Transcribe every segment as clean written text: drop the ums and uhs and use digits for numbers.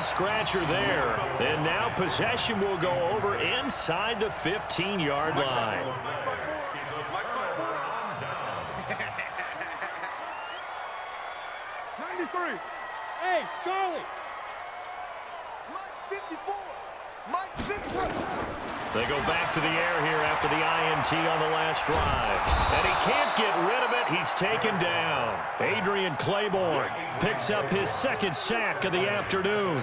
head-scratcher there. And now possession will go over inside the 15-yard line. 93. Hey, Charlie. Mike 54. Mike 54. They go back to the air here after the INT on the last drive. And he can't get rid of it. He's taken down. Adrian Claiborne picks up his second sack of the afternoon.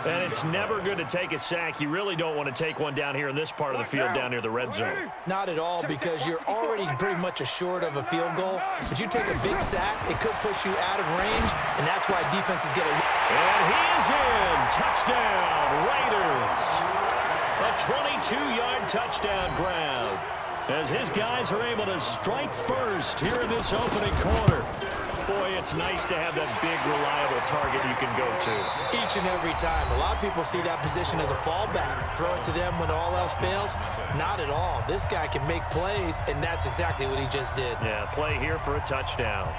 And it's never good to take a sack. You really don't want to take one down here in this part of the field down near the red zone. Not at all, because you're already pretty much assured of a field goal. But you take a big sack, it could push you out of range, and that's why defenses get a... And he is in. Touchdown, Raiders. A 22-yard touchdown grab as his guys are able to strike first here in this opening quarter. Boy, it's nice to have that big, reliable target you can go to. Each and every time. A lot of people see that position as a fallback. Throw it to them when all else fails. Not at all. This guy can make plays, and that's exactly what he just did. Yeah, play here for a touchdown.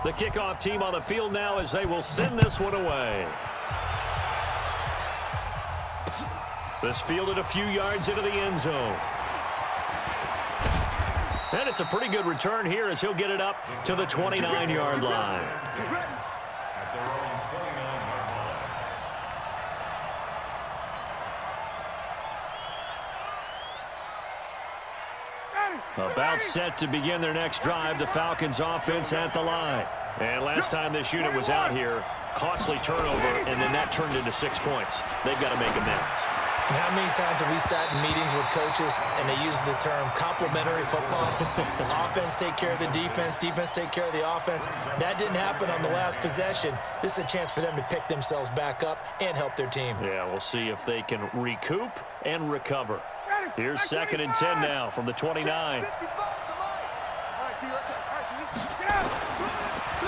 The kickoff team on the field now as they will send this one away. This fielded a few yards into the end zone. And it's a pretty good return here as he'll get it up to the 29-yard line. About set to begin their next drive, the Falcons offense at the line. And last time this unit was out here, costly turnover, and then that turned into 6 points. They've got to make amends. And how many times have we sat in meetings with coaches and they use the term complementary football? Offense take care of the defense, defense take care of the offense. That didn't happen on the last possession. This is a chance for them to pick themselves back up and help their team. Yeah, we'll see if they can recoup and recover. Here's 2nd and 10 now from the 29.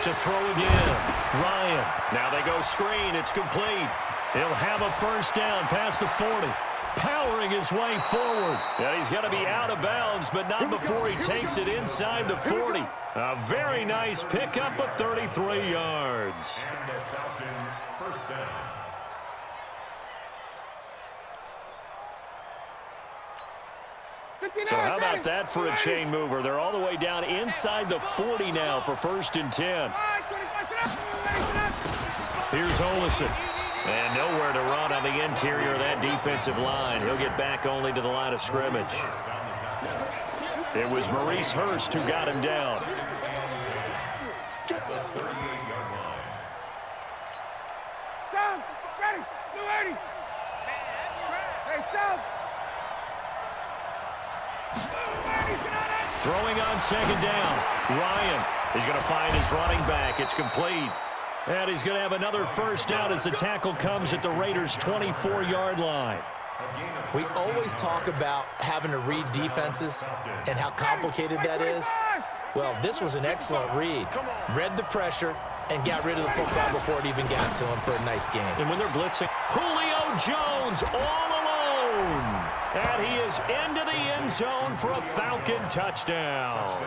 To throw again. Ryan. Now they go screen. It's complete. He'll have a first down past the 40. Powering his way forward. Yeah, he's got to be out of bounds, but not before he takes it inside the 40. A very nice pickup of 33 yards. And the Falcons first down. So how about that for a chain mover? They're all the way down inside the 40 now for 1st and 10. Here's Olesen. And nowhere to run on the interior of that defensive line. He'll get back only to the line of scrimmage. It was Maurice Hurst who got him down. Down, ready, new 80. Hey, South. Throwing on 2nd down. Ryan is going to find his running back. It's complete. And he's going to have another first down as the tackle comes at the Raiders' 24-yard line. We always talk about having to read defenses and how complicated that is. Well, this was an excellent read. Read the pressure and got rid of the football before it even got to him for a nice game. And when they're blitzing, Julio Jones all alone. And he is into the end zone for a Falcon touchdown.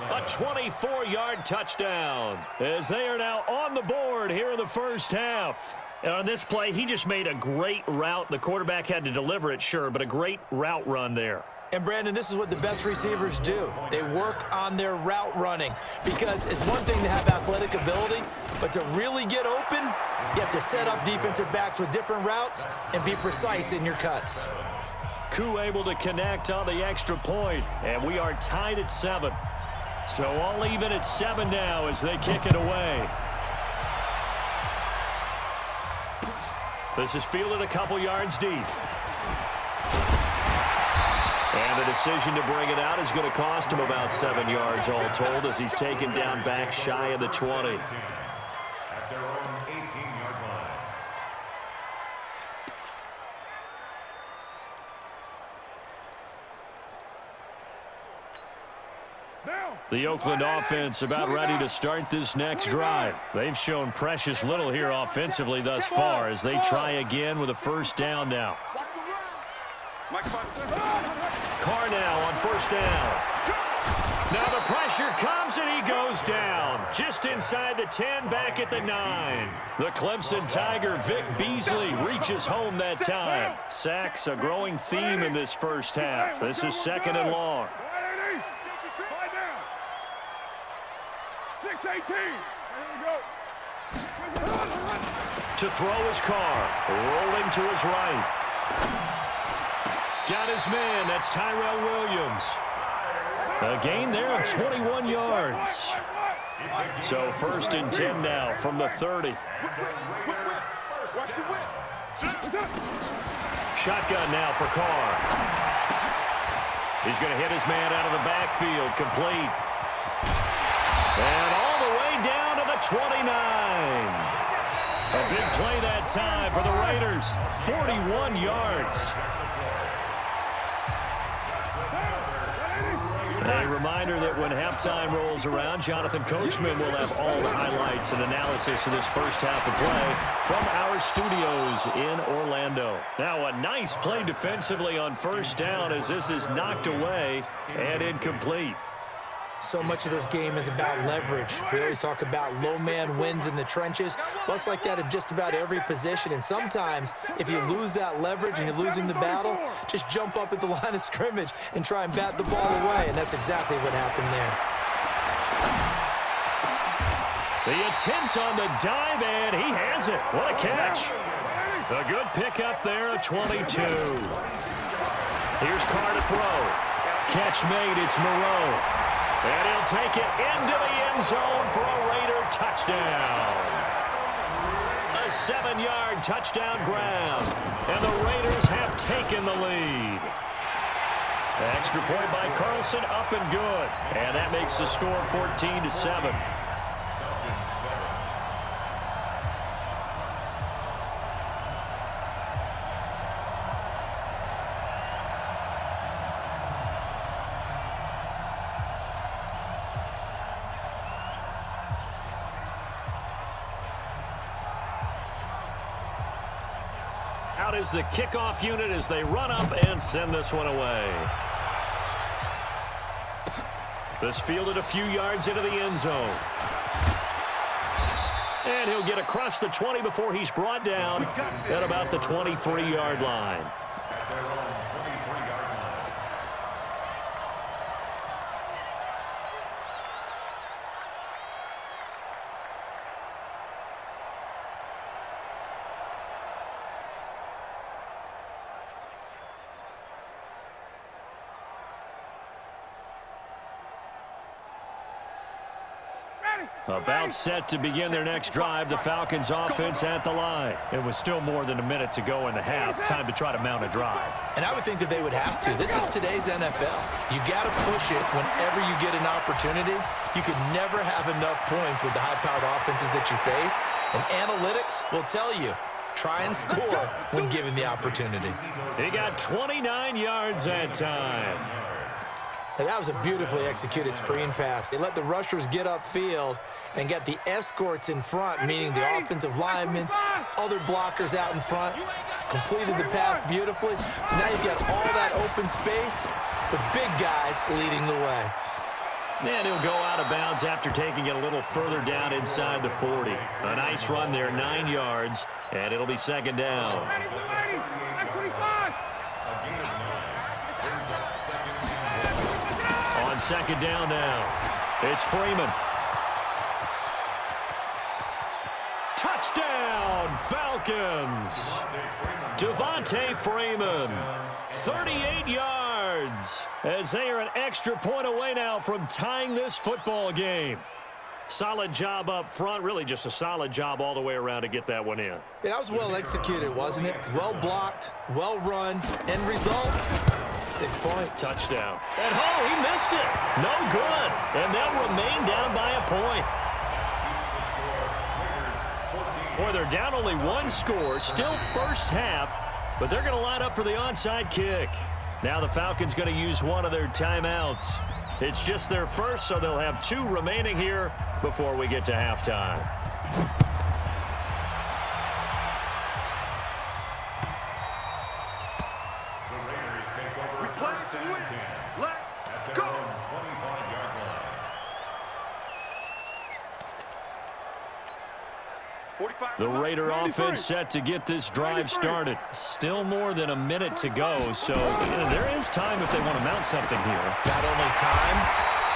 A 24-yard touchdown as they are now on the board here in the first half. And on this play, he just made a great route. The quarterback had to deliver it, sure, but a great route run there. And, Brandon, this is what the best receivers do. They work on their route running because it's one thing to have athletic ability, but to really get open, you have to set up defensive backs with different routes and be precise in your cuts. Koo able to connect on the extra point, and we are tied at 7. So all even at 7 now as they kick it away. This is fielded a couple yards deep. And the decision to bring it out is going to cost him about 7 yards all told as he's taken down back shy of the 20. At their own 18-yard line. Now, The Oakland offense about ready to start this next drive. They've shown precious little here offensively thus far as they try again with a first down now. Carr now on first down. Now the pressure comes and he goes down. Just inside the 10, back at the 9. The Clemson Tiger, Vic Beasley, reaches home that time. Sacks a growing theme in this first half. This is 2nd and long. 6-18. To throw his Carr. Rolling to his right. Got his man. That's Tyrell Williams. A gain there of 21 yards. So 1st and 10 now from the 30. Shotgun now for Carr. He's going to hit his man out of the backfield. Complete. And all the way down to the 29. A big play that time for the Raiders. 41 yards. A reminder that when halftime rolls around, Jonathan Coachman will have all the highlights and analysis of this first half of play from our studios in Orlando. Now a nice play defensively on first down as this is knocked away and incomplete. So much of this game is about leverage. We always talk about low man wins in the trenches. Well, it's like that in just about every position. And sometimes, if you lose that leverage and you're losing the battle, just jump up at the line of scrimmage and try and bat the ball away. And that's exactly what happened there. The attempt on the dive, and he has it. What a catch. A good pickup there of 22. Here's Carr to throw. Catch made. It's Moreau. And he'll take it into the end zone for a Raider touchdown. A 7-yard touchdown grab. And the Raiders have taken the lead. Extra point by Carlson, up and good. And that makes the score 14-7. Out is the kickoff unit as they run up and send this one away. This fielded a few yards into the end zone. And he'll get across the 20 before he's brought down at about the 23-yard line. About set to begin their next drive, the Falcons offense at the line. It was still more than a minute to go in the half. Time to try to mount a drive. And I would think that they would have to. This is today's NFL. You got to push it whenever you get an opportunity. You could never have enough points with the high-powered offenses that you face. And analytics will tell you, try and score when given the opportunity. He got 29 yards that time. And that was a beautifully executed screen pass. They let the rushers get upfield and get the escorts in front, meaning the offensive linemen, other blockers out in front, completed the pass beautifully. So now you've got all that open space with big guys leading the way. And he'll go out of bounds after taking it a little further down inside the 40. A nice run there, 9 yards, and it'll be 2nd down. On 2nd down now, it's Freeman. Touchdown, Falcons! Devontae Freeman, 38 yards, as they are an extra point away now from tying this football game. Solid job up front, really just a solid job all the way around to get that one in. Yeah, that was well executed, wasn't it? Well blocked, well run, end result, 6 points. Touchdown. And he missed it. No good. And they'll remain down by a point. Boy, they're down only 1 score, still first half, but they're going to line up for the onside kick. Now the Falcons going to use one of their timeouts. It's just their first, so they'll have 2 remaining here before we get to halftime. The Raider offense set to get this drive started. Still more than a minute to go, so there is time if they want to mount something here. Not only time,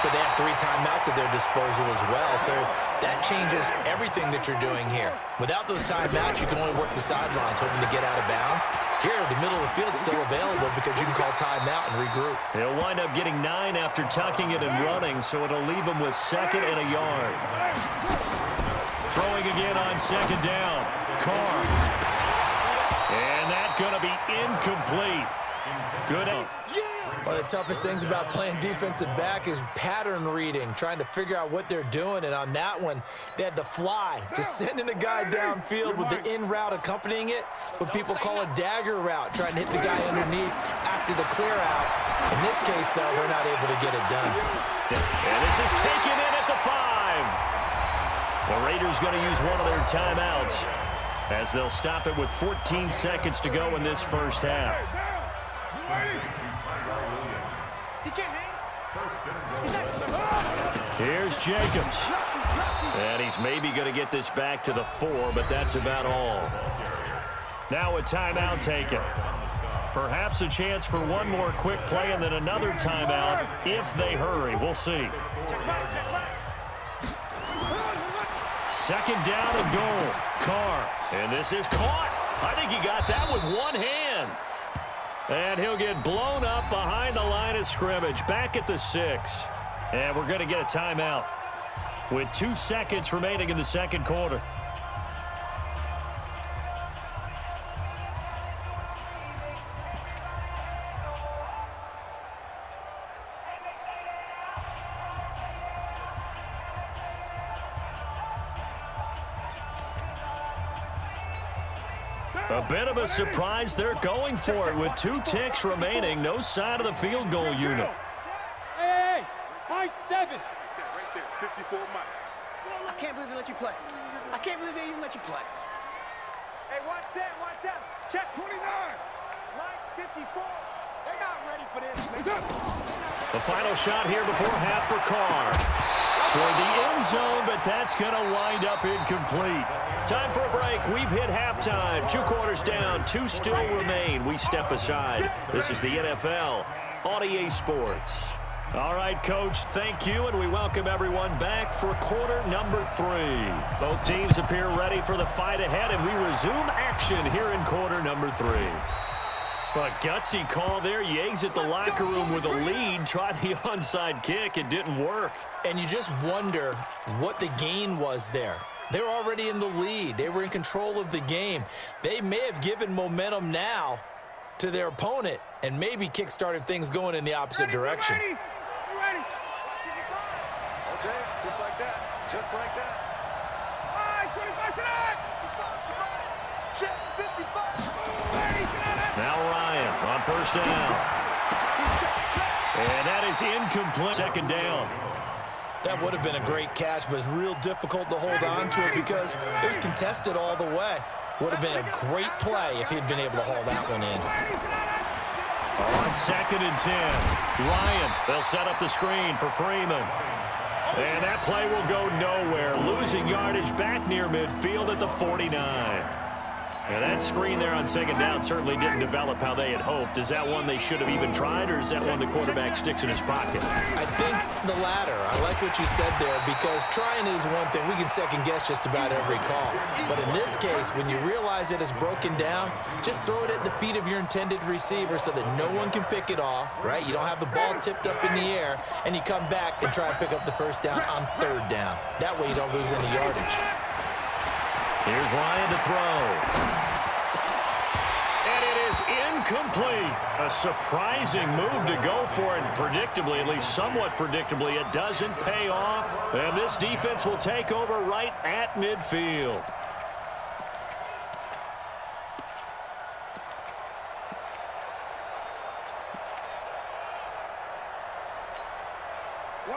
but they have 3 timeouts at their disposal as well, so that changes everything that you're doing here. Without those timeouts, you can only work the sidelines, hoping to get out of bounds. Here, the middle of the field is still available because you can call timeout and regroup. He'll wind up getting 9 after tucking it and running, so it'll leave him with 2nd and a yard. Throwing again on 2nd down. Carr. And that's going to be incomplete. Good. One of the toughest things about playing defensive back is pattern reading, trying to figure out what they're doing. And on that one, they had to fly, just sending a guy downfield with the in route accompanying it, what people call a dagger route, trying to hit the guy underneath after the clear out. In this case, though, they're not able to get it done. And this is taken in at the 5. The Raiders going to use one of their timeouts as they'll stop it with 14 seconds to go in this first half. Here's Jacobs. And he's maybe going to get this back to the 4, but that's about all. Now a timeout taken. Perhaps a chance for one more quick play and then another timeout if they hurry. We'll see. 2nd down and goal. Carr. And this is caught. I think he got that with one hand. And he'll get blown up behind the line of scrimmage. Back at the 6. And we're going to get a timeout with 2 seconds remaining in the second quarter. A bit of a surprise. They're going for it with 2 ticks remaining. No sign of the field goal unit. Hey, high 7. Right there, 54 Mike. I can't believe they let you play. I can't believe they even let you play. Hey, watch that. Check 29. Right 54. They're not ready for this. The final shot here before half for Carr. Toward the end zone, but that's going to wind up incomplete. Time for a break. We've hit halftime. 2 quarters down, 2 still remain. We step aside. This is the NFL on EA Sports. All right, Coach, thank you, and we welcome everyone back for quarter number 3. Both teams appear ready for the fight ahead, and we resume action here in quarter number 3. But gutsy call there. You exit the locker room with a lead. Tried the onside kick. It didn't work. And you just wonder what the gain was there. They were already in the lead. They were in control of the game. They may have given momentum now to their opponent and maybe kick-started things going in the opposite direction. Ready. All day, just like that. Just like that. All right, 25 tonight. Check 55. Now Ryan on 1st down. And that is incomplete. 2nd down. That would have been a great catch, but it's real difficult to hold on to it because it was contested all the way. Would have been a great play if he'd been able to haul that one in. On 2nd and 10. Ryan, they'll set up the screen for Freeman. And that play will go nowhere. Losing yardage back near midfield at the 49. And that screen there on 2nd down certainly didn't develop how they had hoped. Is that one they should have even tried, or is that one the quarterback sticks in his pocket? I think the latter. I like what you said there because trying is one thing. We can second-guess just about every call. But in this case, when you realize it is broken down, just throw it at the feet of your intended receiver so that no one can pick it off, right? You don't have the ball tipped up in the air, and you come back and try and pick up the 1st down on 3rd down. That way you don't lose any yardage. Here's Ryan to throw. And it is incomplete. A surprising move to go for it. Predictably, at least somewhat predictably, it doesn't pay off. And this defense will take over right at midfield.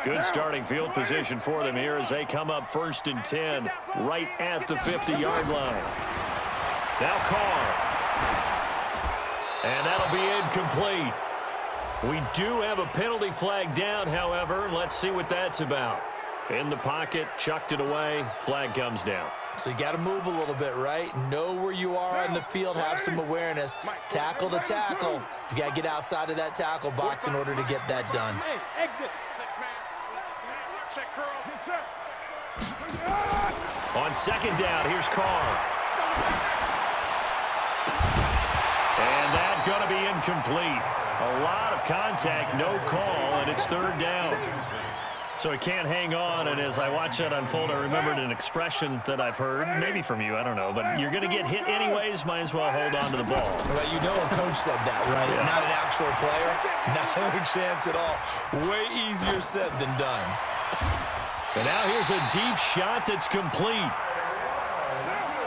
Good starting field position for them here as they come up 1st and 10 right at the 50-yard line. Now Carr. And that'll be incomplete. We do have a penalty flag down, however. Let's see what that's about. In the pocket, chucked it away, flag comes down. So you got to move a little bit, right? Know where you are on the field, have some awareness. Tackle to tackle. You got to get outside of that tackle box in order to get that done. Hey, exit. 6-man. Check curls. On 2nd down, here's Carr. And that's going to be incomplete. A lot of contact, no call, and it's 3rd down. So he can't hang on, and as I watch that unfold, I remembered an expression that I've heard, maybe from you, I don't know, but you're going to get hit anyways, might as well hold on to the ball. Well, you know a coach said that, right? Yeah. Not an actual player. No chance at all. Way easier said than done. And now here's a deep shot that's complete.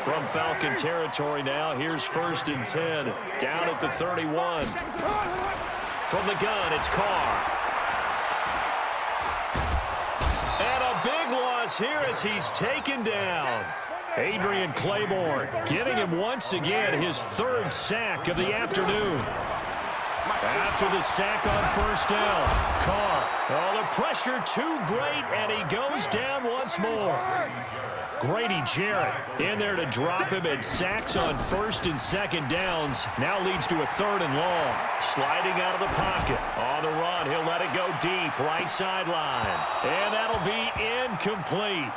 From Falcon territory now, here's 1st and 10, down at the 31. From the gun, it's Carr. And a big loss here as he's taken down. Adrian Claiborne getting him once again his 3rd sack of the afternoon. After the sack on 1st down, Carr. Oh, the pressure too great, and he goes down once more. Grady Jarrett in there to drop him, and sacks on 1st and 2nd downs. Now leads to a 3rd and long. Sliding out of the pocket. On the run, he'll let it go deep, right sideline. And that'll be incomplete.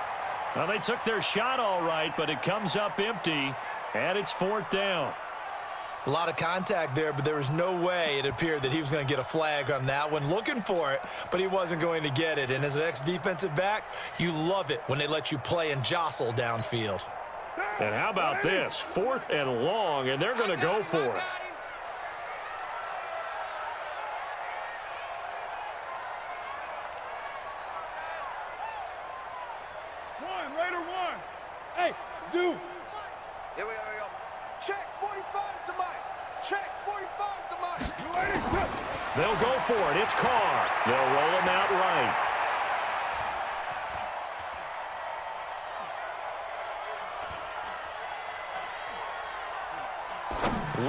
Well, they took their shot all right, but it comes up empty, and it's 4th down. A lot of contact there, but there was no way it appeared that he was going to get a flag on that one. Looking for it, but he wasn't going to get it. And as an ex-defensive back, you love it when they let you play and jostle downfield. And how about this? 4th and long, and they're going to go for it. Raider 1. Hey, Zoo. Here we go. Check 45 to Mike. Check 45 to Mike. They'll go for it. It's Carr. They'll roll him out right.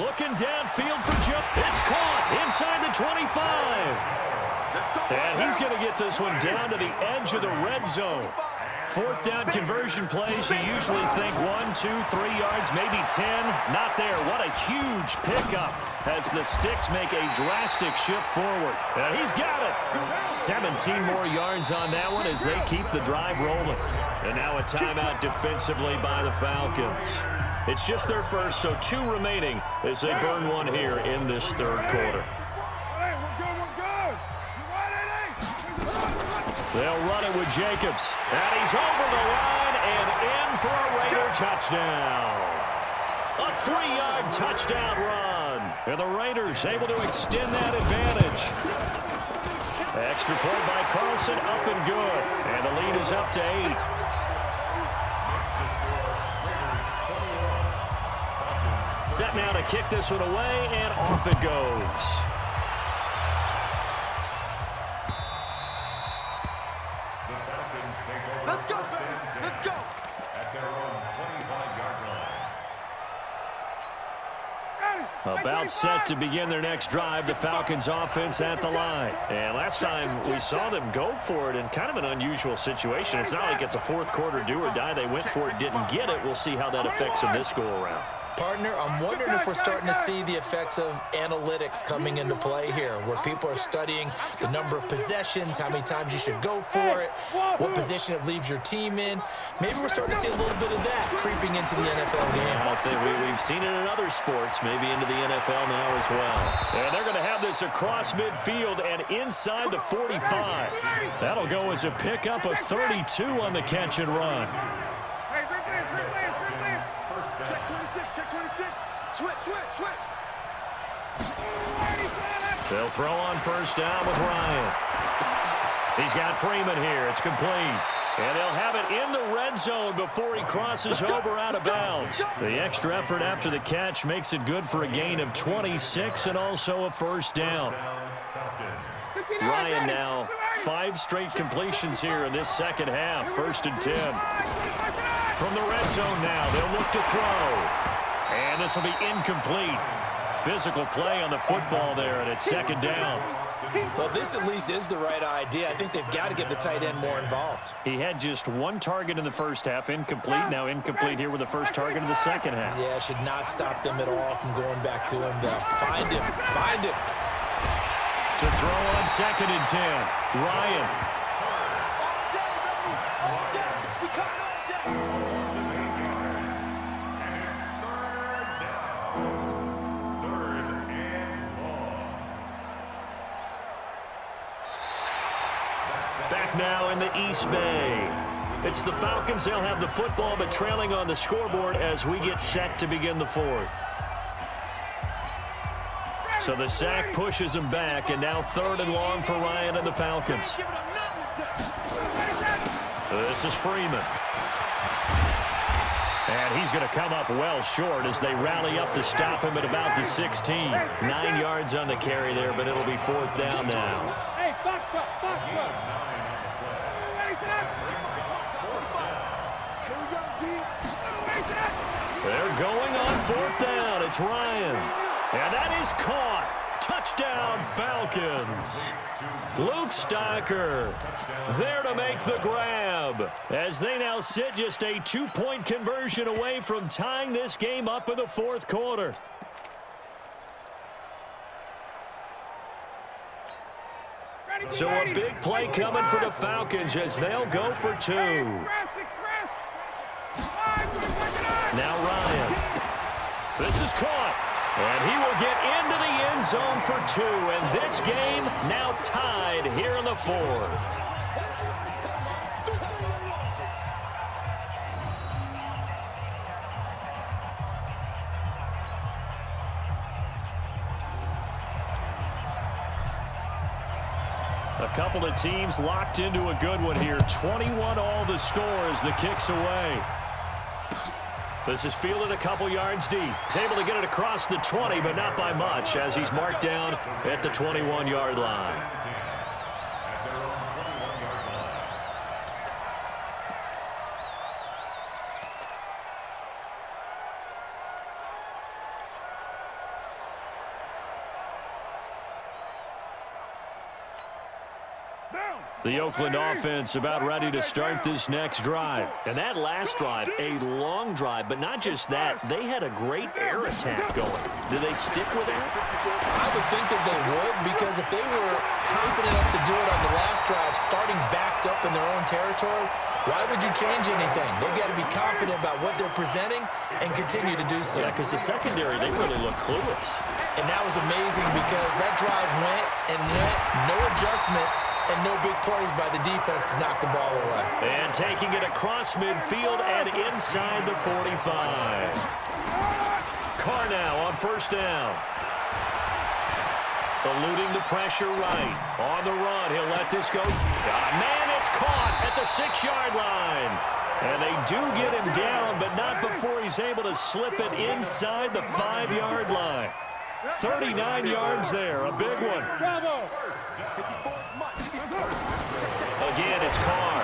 Looking downfield for Joe. It's caught inside the 25. And he's going to get this one down to the edge of the red zone. 4th down conversion plays, you usually think 1, 2, 3 yards, maybe 10. Not there. What a huge pickup as the Sticks make a drastic shift forward. And he's got it. 17 more yards on that one as they keep the drive rolling. And now a timeout defensively by the Falcons. It's just their first, so 2 remaining as they burn one here in this 3rd quarter. They'll run it with Jacobs. And he's over the line and in for a Raider touchdown. A 3-yard touchdown run. And the Raiders able to extend that advantage. Extra point by Carlson, up and good. And the lead is up to 8. Set now to kick this one away, and off it goes. Let's go. Let's go. At their own 25-yard line. About set to begin their next drive, the Falcons offense at the line. And last time we saw them go for it in kind of an unusual situation. It's not like it's a 4th quarter do or die. They went for it, didn't get it. We'll see how that affects them this go-around. Partner, I'm wondering if we're starting to see the effects of analytics coming into play here, where people are studying the number of possessions, how many times you should go for it, what position it leaves your team in. Maybe we're starting to see a little bit of that creeping into the NFL game. I think we've seen it in other sports, maybe into the NFL now as well. And they're going to have this across midfield and inside the 45. That'll go as a pickup of 32 on the catch and run. Check 26. Check 26. Switch. They'll throw on 1st down with Ryan. He's got Freeman here. It's complete. And they'll have it in the red zone before he crosses over out of bounds. The extra effort after the catch makes it good for a gain of 26 and also a 1st down. Ryan now 5 straight completions here in this second half. 1st and 10. From the red zone now, they'll look to throw. And this will be incomplete. Physical play on the football there, and it's 2nd down. Well, this at least is the right idea. I think they've got to get the tight end more involved. He had just 1 target in the first half, incomplete. Now incomplete here with the first target in the second half. Yeah, should not stop them at all from going back to him, though. Find him. Find him. To throw on 2nd and 10. Ryan. Back now in the East Bay. It's the Falcons. They'll have the football, but trailing on the scoreboard as we get set to begin the 4th. So the sack pushes him back, and now 3rd and long for Ryan and the Falcons. This is Freeman. And he's going to come up well short as they rally up to stop him at about the 16. 9 yards on the carry there, but it'll be 4th down now. Hey, box truck. They're going on 4th down. It's Ryan. And that is caught. Touchdown, Falcons. Luke Stocker there to make the grab as they now sit just a 2-point conversion away from tying this game up in the 4th quarter. So a big play coming for the Falcons as they'll go for 2. Now Ryan. This is caught. And he will get into the end zone for 2. And this game now tied here in the 4th. A couple of teams locked into a good one here. 21 all the score as the kick's away. This is fielded a couple yards deep. He's able to get it across the 20, but not by much as he's marked down at the 21-yard line. The Oakland offense about ready to start this next drive. And that last drive, a long drive, but not just that. They had a great air attack going. Do they stick with that? I would think that they would, because if they were confident enough to do it on the last drive, starting backed up in their own territory, why would you change anything? They've got to be confident about what they're presenting and continue to do so. Yeah, because the secondary, they really look clueless. And that was amazing because that drive went and went, no adjustments, and no big plays by the defense to knock the ball away. And taking it across midfield and inside the 45. Carr now on 1st down. Eluding the pressure right. On the run, he'll let this go. Man, it's caught at the 6-yard line. And they do get him down, but not before he's able to slip it inside the 5-yard line. 39 yards there, a big one. Again, it's Carr.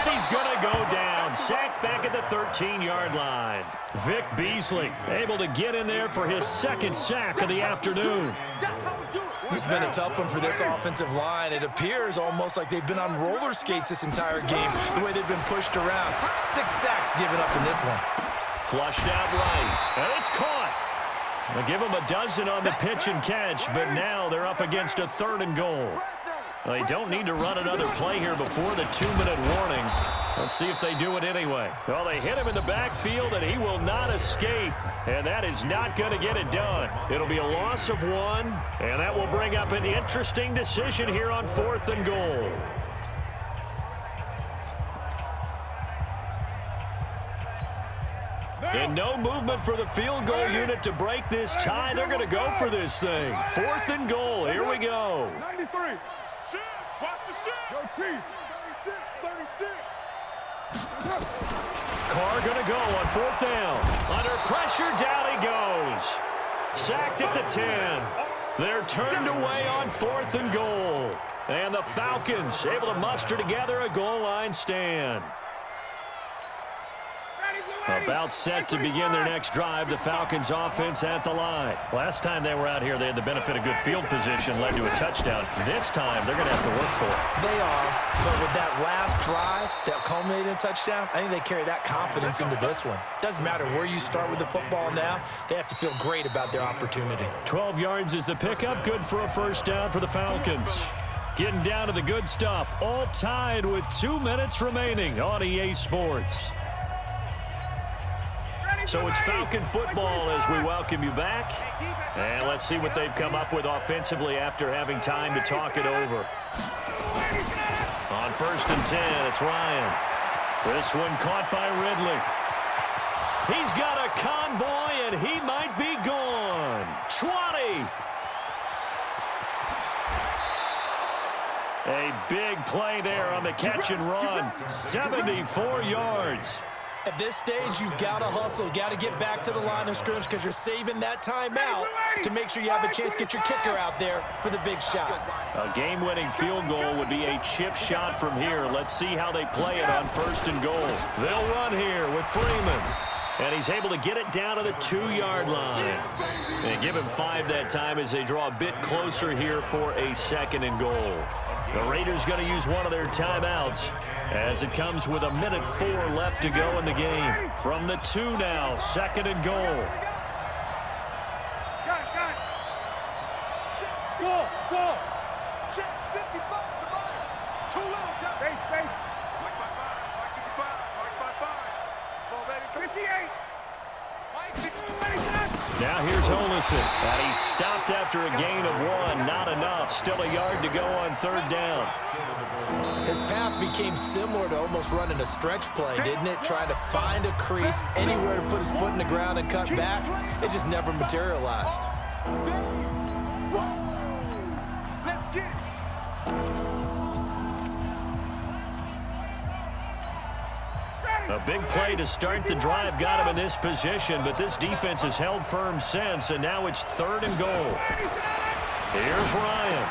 And he's going to go down. Sacked back at the 13-yard line. Vic Beasley able to get in there for his 2nd sack of the afternoon. This has been a tough one for this offensive line. It appears almost like they've been on roller skates this entire game, the way they've been pushed around. 6 sacks given up in this one. Flushed out right. And it's caught. They'll give them a dozen on the pitch and catch, but now they're up against a 3rd and goal. They don't need to run another play here before the 2-minute warning. Let's see if they do it anyway. Well, they hit him in the backfield, and he will not escape. And that is not going to get it done. It'll be a loss of 1, and that will bring up an interesting decision here on 4th and goal. And no movement for the field goal unit to break this tie. They're going to go for this thing. 4th and goal. Here we go. 93. Watch the shot. Go Chief. 36. Carr going to go on 4th down. Under pressure, down he goes. Sacked at the 10. They're turned away on 4th and goal. And the Falcons able to muster together a goal line stand. About set to begin their next drive, the Falcons offense at the line. Last time they were out here, they had the benefit of good field position, led to a touchdown. This time, they're going to have to work for it. They are, but with that last drive that culminated in a touchdown, I think they carry that confidence into this one. Doesn't matter where you start with the football now, they have to feel great about their opportunity. 12 yards is the pickup, good for a first down for the Falcons. Getting down to the good stuff, all tied with 2 minutes remaining on EA Sports. So it's Falcon football as we welcome you back. And let's see what they've come up with offensively after having time to talk it over. On 1st and 10, it's Ryan. This one caught by Ridley. He's got a convoy, and he might be gone. 20. A big play there on the catch and run. 74 yards. At this stage, you've got to hustle, got to get back to the line of scrimmage because you're saving that timeout to make sure you have a chance to get your kicker out there for the big shot. A game-winning field goal would be a chip shot from here. Let's see how they play it on 1st and goal. They'll run here with Freeman. And he's able to get it down to the 2-yard line. And give him 5 that time as they draw a bit closer here for a 2nd and goal. The Raiders going to use one of their timeouts as it comes with 1:04 left to go in the game. From the 2 now, 2nd and goal. Go. Check 55, come on. Too low, base. Mike by 5, Mike 55, Mike by 5. Ball ready, 58. Mike 60. Now here's Olison. And he stopped after a gain of 1. Not enough. Still a yard to go on 3rd down. His path became similar to almost running a stretch play, didn't it? Trying to find a crease, anywhere to put his foot in the ground and cut back. It just never materialized. Let's get it. A big play to start the drive got him in this position, but this defense has held firm since, and now it's 3rd and goal. Here's Ryan.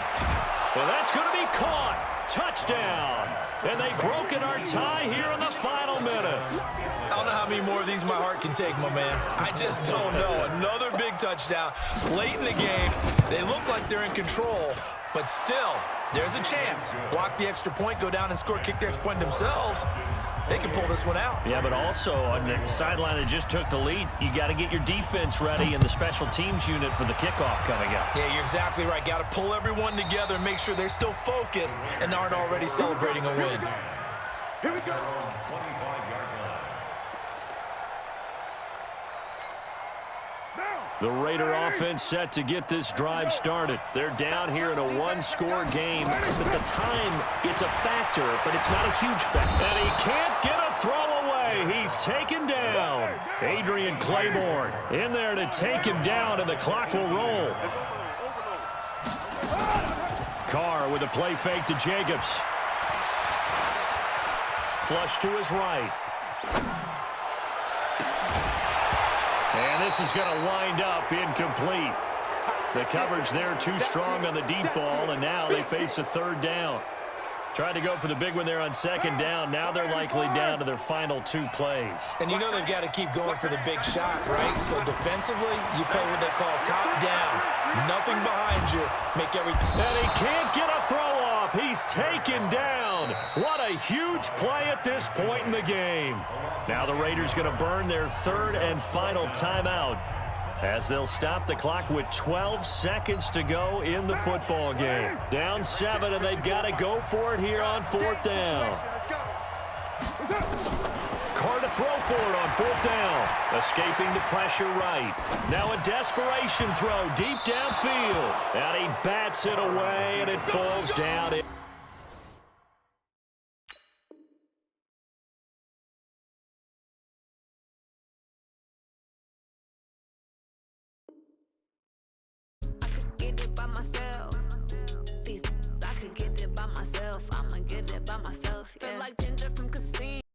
And that's going to be caught. Touchdown. And they've broken our tie here in the final minute. I don't know how many more of these my heart can take, my man. I just don't know. Another big touchdown late in the game. They look like they're in control, but still, there's a chance. Block the extra point, go down and score, kick the extra point themselves. They can pull this one out. Yeah, but also on the sideline that just took the lead, you got to get your defense ready and the special teams unit for the kickoff coming up. Yeah, you're exactly right. Got to pull everyone together and make sure they're still focused and aren't already celebrating a win. Here we go. The Raider offense set to get this drive started. They're down here in a 1-score game. At the time, it's a factor, but it's not a huge factor. And he can't get a throw away. He's taken down. Adrian Claiborne in there to take him down, and the clock will roll. Carr with a play fake to Jacobs. Flush to his right. And this is going to wind up incomplete. The coverage there too strong on the deep ball, and now they face a 3rd down. Tried to go for the big one there on 2nd down. Now they're likely down to their final 2 plays. And you know they've got to keep going for the big shot, right? So defensively, you play what they call top down. Nothing behind you. Make everything. And he can't get a throw off. He's taken down. What a huge play at this point in the game. Now the Raiders going to burn their 3rd and final timeout as they'll stop the clock with 12 seconds to go in the football game. Down 7, and they've got to go for it here on 4th down. Carr to throw for it on 4th down. Escaping the pressure right. Now a desperation throw deep downfield. And he bats it away, and it falls down. Feel like ginger from Casino.